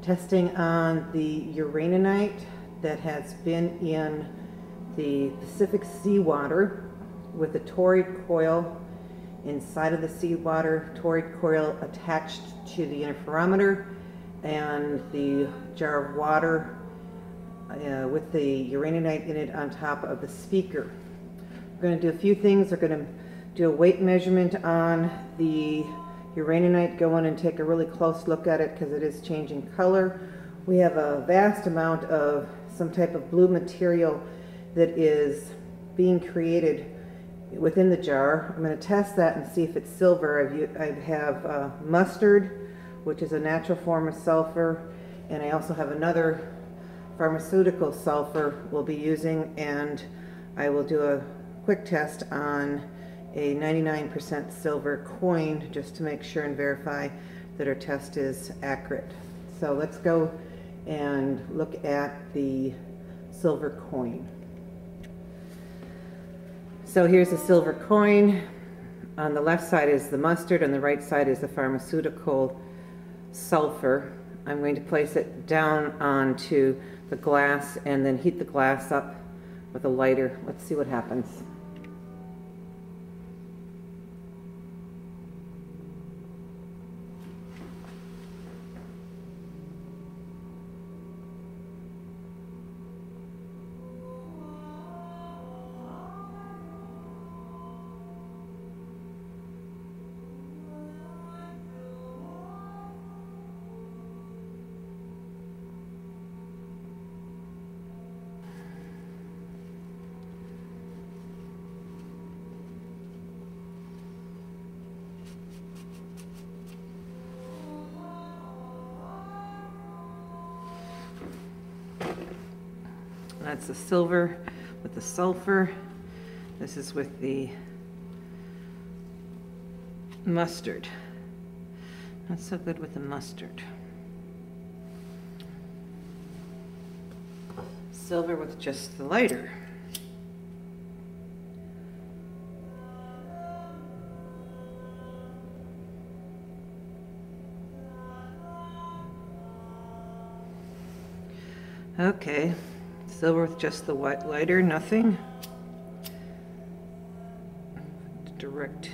testing on the uraninite that has been in the Pacific seawater with the toroid coil inside of the seawater, toroid coil attached to the interferometer, and the jar of water with the uraninite in it on top of the speaker. We're going to do a few things. We're going to do a weight measurement on the uraninite, go in and take a really close look at it because it is changing color. We have a vast amount of some type of blue material that is being created within the jar. I'm going to test that and see if it's silver. I have mustard, which is a natural form of sulfur, and I also have another pharmaceutical sulfur we'll be using, and I will do a quick test on a 99% silver coin just to make sure and verify that our test is accurate. So let's go and look at the silver coin. So here's the silver coin. On the left side is the mustard, on the right side is the pharmaceutical sulfur. I'm going to place it down onto the glass and then heat the glass up with a lighter. Let's see what happens. That's the silver with the sulfur. This is with the mustard. Not so good with the mustard. Silver with just the lighter. Okay. Silver with just the white lighter, nothing. Direct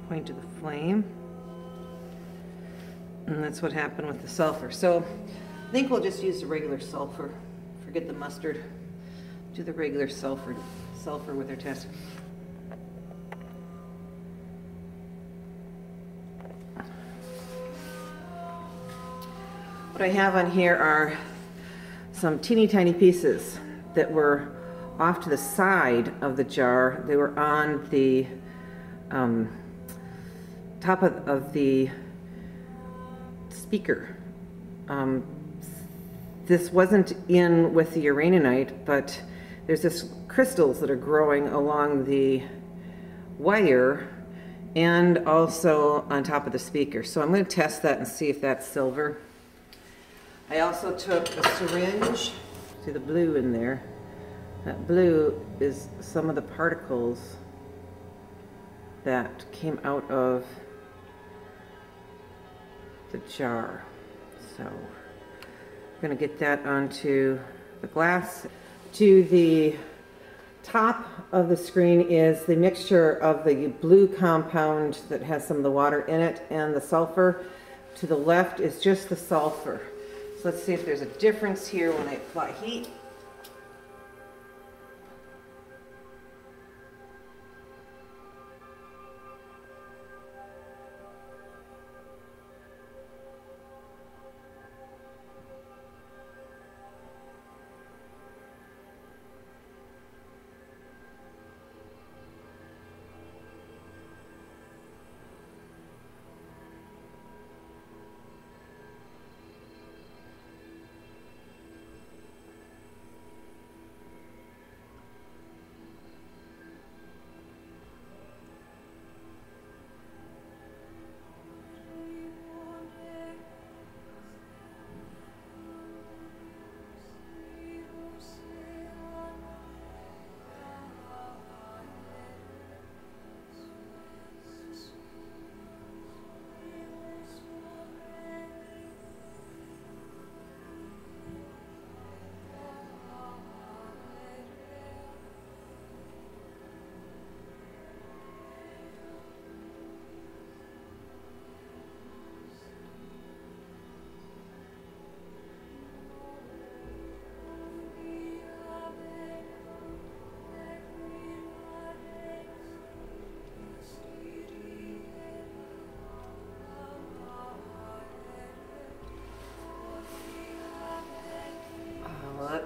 point to the flame. And that's what happened with the sulfur. So I think we'll just use the regular sulfur. Forget the mustard. Do the regular sulfur with our test. What I have on here are some teeny tiny pieces that were off to the side of the jar. They were on the top of the speaker. This wasn't in with the uraninite, but there's this crystals that are growing along the wire and also on top of the speaker. So I'm going to test that and see if that's silver. I also took a syringe. See the blue in there? That blue is some of the particles that came out of the jar. So I'm going to get that onto the glass. To the top of the screen is the mixture of the blue compound that has some of the water in it and the sulfur. To the left is just the sulfur. So let's see if there's a difference here when I apply heat.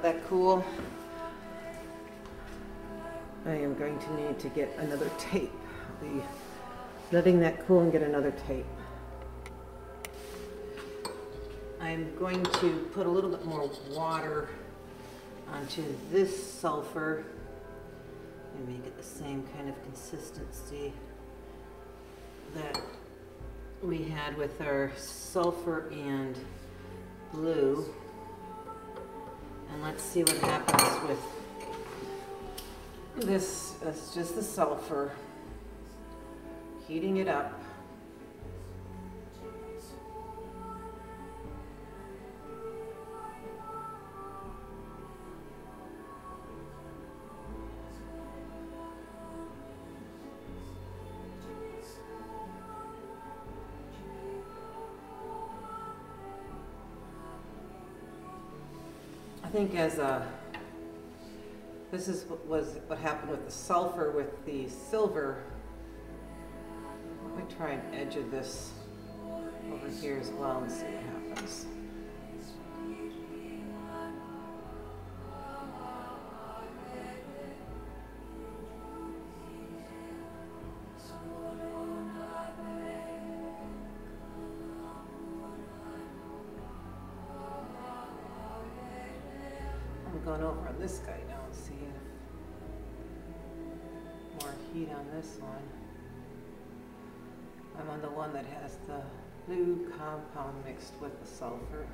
let that cool. I am going to need to get another tape. I'll be letting that cool and get another tape. I'm going to put a little bit more water onto this sulphur and make it the same kind of consistency that we had with our sulphur and blue. And let's see what happens with this. That's just the sulphur. Heating it up. I think this is what happened with the sulphur with the silver. Let me try an edge of this over here as well and see what happens. I'm going over on this guy now and see if more heat on this one. I'm on the one that has the blue compound mixed with the sulphur.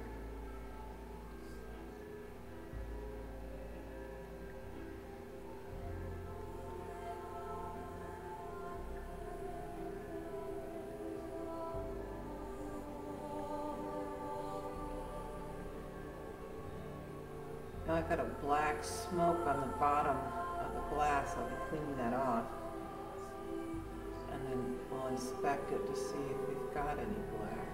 Now I've got a black smoke on the bottom of the glass. I'll be cleaning that off. And then we'll inspect it to see if we've got any black.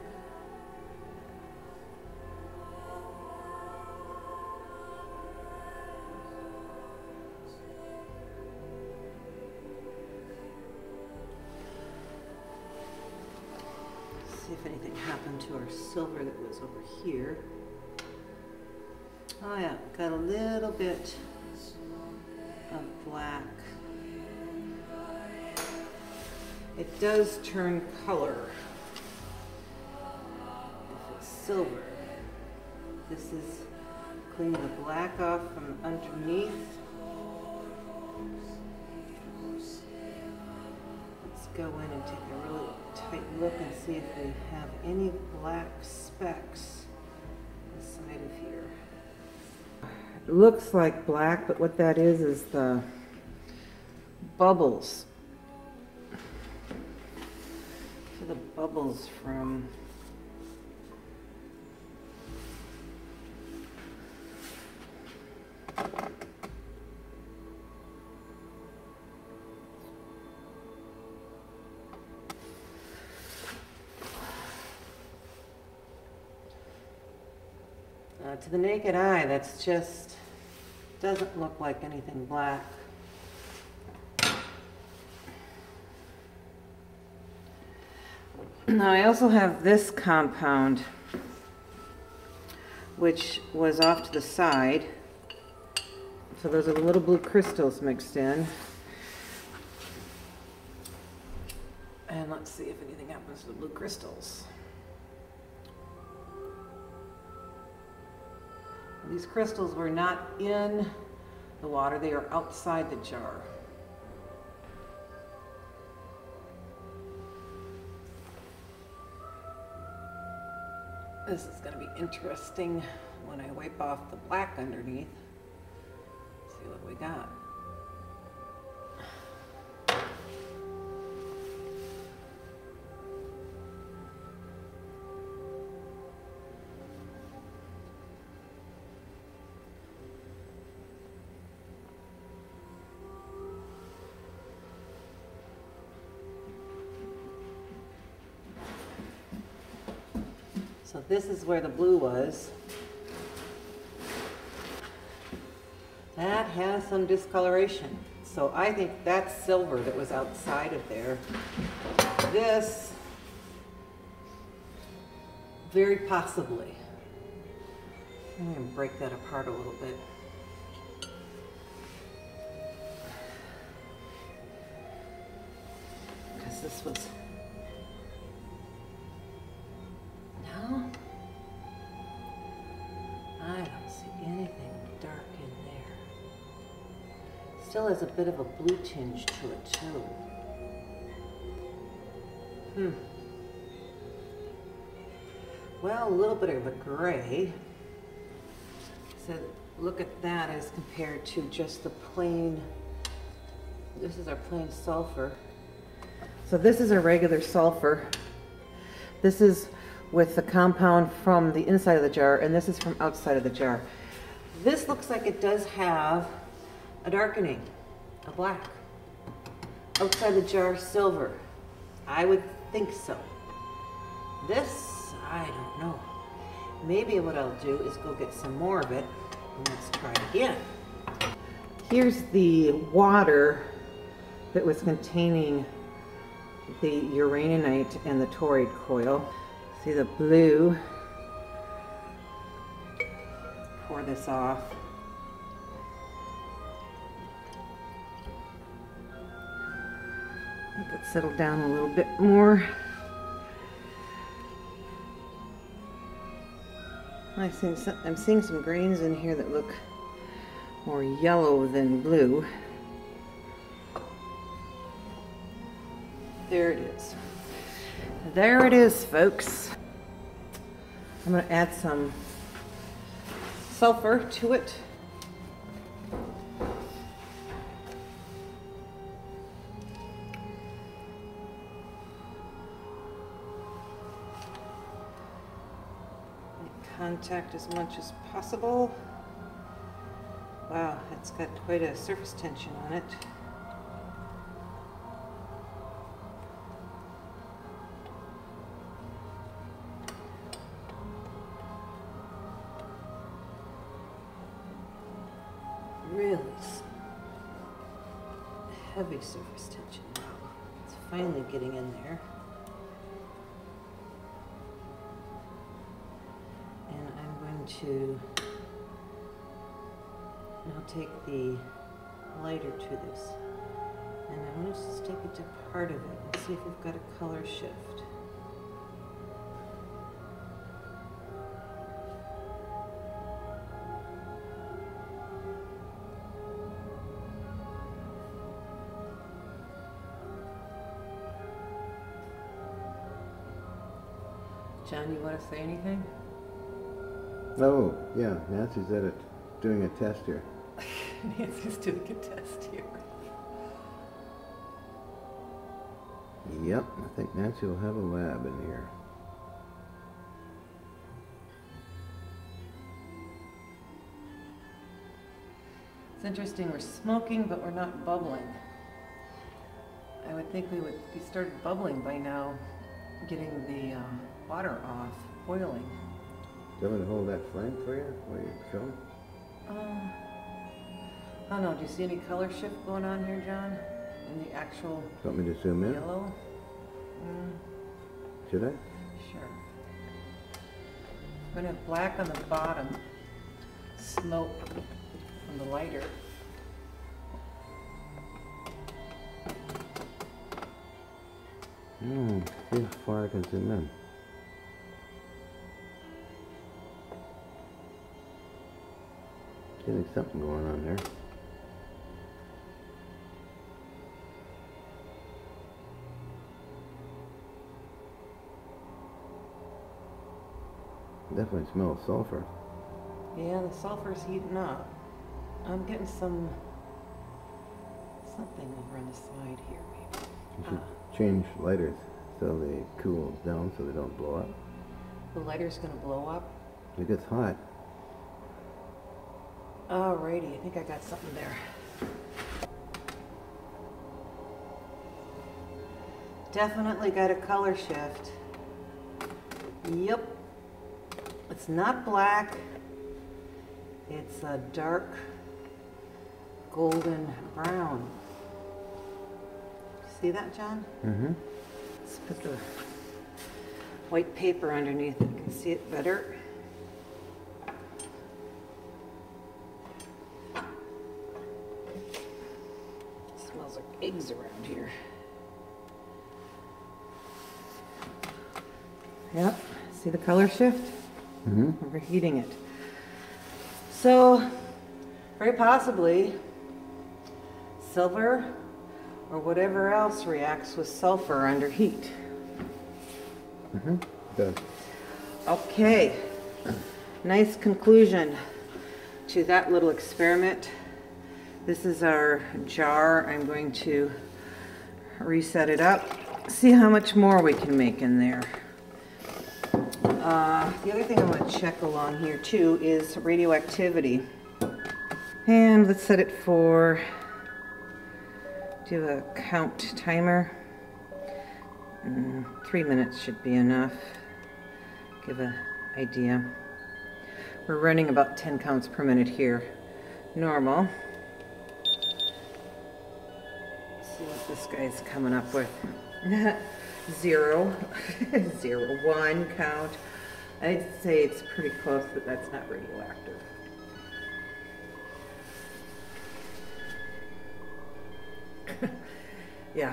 See if anything happened to our silver that was over here. Oh yeah, got a little bit of black. It does turn color if it's silver. This is cleaning the black off from underneath. Let's go in and take a really tight look and see if we have any black specks inside of here. It looks like black, but what that is the bubbles. So the bubbles from to the naked eye, that's just doesn't look like anything black. Now I also have this compound, which was off to the side. So those are the little blue crystals mixed in. And let's see if anything happens to the blue crystals. These crystals were not in the water, they are outside the jar. This is going to be interesting when I wipe off the black underneath. See what we got. So this is where the blue was. That has some discoloration. So I think that's silver that was outside of there. This, very possibly. I'm going to break that apart a little bit. this was... No? I don't see anything dark in there. Still has a bit of a blue tinge to it too. Well, a little bit of a gray. So look at that as compared to just the plain, this is our plain sulfur. So this is a regular sulfur. This is with the compound from the inside of the jar, and this is from outside of the jar. This looks like it does have a darkening, a black. Outside the jar, silver. I would think so. This, I don't know. Maybe what I'll do is go get some more of it, and let's try it again. Here's the water that was containing the uraninite and the toroid coil. See the blue. Pour this off. Let it settle down a little bit more. I'm seeing some grains in here that look more yellow than blue. There it is. There it is, folks. I'm going to add some sulfur to it. Contact as much as possible. Wow, it's got quite a surface tension on it. Really heavy surface tension. Wow, it's finally getting in there. To now take the lighter to this, and I want to just take it to part of it and see if we've got a color shift. John, you want to say anything? Oh, yeah, Nancy's at it, doing a test here. Nancy's doing a test here. Yep, I think Nancy will have a lab in here. It's interesting, we're smoking, but we're not bubbling. I would think we would be started bubbling by now, getting the water off, boiling. Do you want me to hold that flame for you while you show? I don't know, do you see any color shift going on here, John? In the actual Want me to zoom in? yellow? Should I? Sure. I'm going to have black on the bottom, smoke from the lighter. See how far I can zoom in. Getting something going on there. Definitely smells sulfur. Yeah, the sulfur's heating up. I'm getting something over on the side here, maybe. You should change lighters so they cool down so they don't blow up. The lighter's going to blow up? It gets hot. Alrighty, I think I got something there. Definitely got a color shift. Yep. It's not black. It's a dark golden brown. See that, John? Mm-hmm. Let's put the white paper underneath it. You can see it better. Smells like eggs around here. Yep. See the color shift? Mm-hmm. We're heating it. So, very possibly, silver or whatever else reacts with sulfur under heat. Mm-hmm. Good. Okay. Nice conclusion to that little experiment. This is our jar. I'm going to reset it up. See how much more we can make in there. The other thing I want to check along here too is radioactivity. And let's set it for, do a count timer. 3 minutes should be enough. Give an idea. We're running about 10 counts per minute here. Normal. Let's see what this guy's coming up with. 0, 0, 1 count. I'd say it's pretty close, but that's not radioactive. Yeah.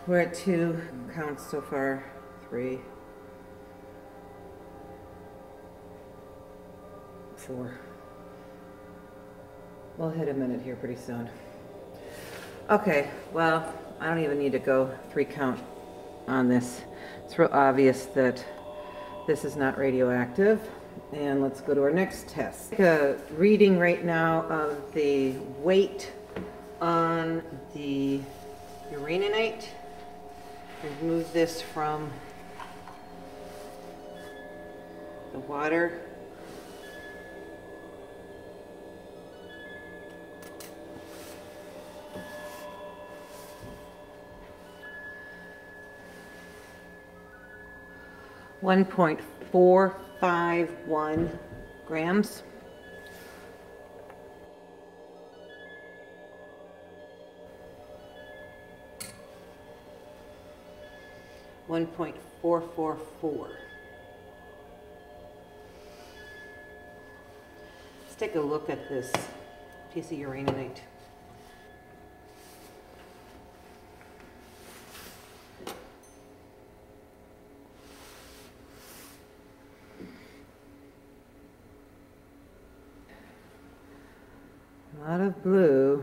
We're at 2 counts so far. 3, 4. We'll hit a minute here pretty soon. Okay, well, I don't even need to go 3 count on this. It's real obvious that this is not radioactive. And let's go to our next test. Take a reading right now of the weight on the uraninite. Remove this from the water. .451 grams. .444. Let's take a look at this piece of uraninite. A lot of blue.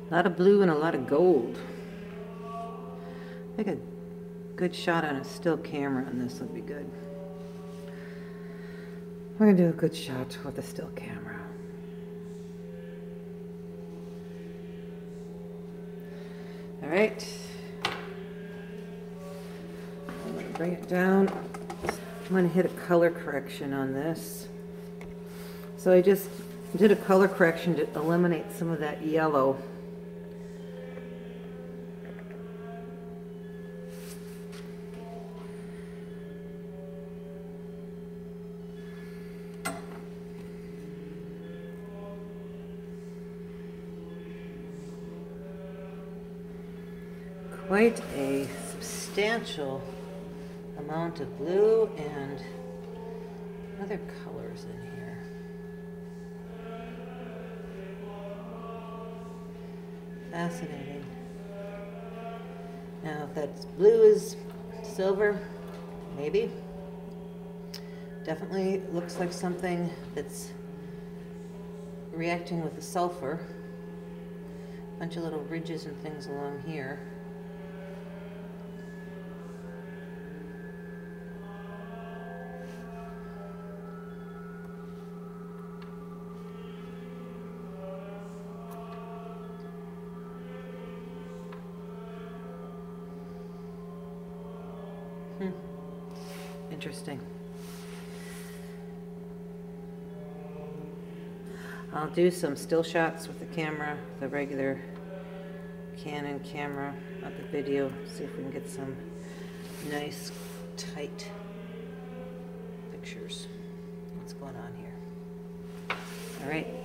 A lot of blue and a lot of gold. I think a good shot on a still camera on this would be good. We're going to do a good shot with a still camera. All right. I'm going to bring it down. I'm going to hit a color correction on this. So I just did a color correction to eliminate some of that yellow. Quite a substantial amount of blue and other colors in here. Fascinating. Now, if that's blue is silver, maybe. Definitely looks like something that's reacting with the sulfur. A bunch of little ridges and things along here. Interesting. I'll do some still shots with the camera, the regular Canon camera of the video, see if we can get some nice tight pictures. What's going on here? All right.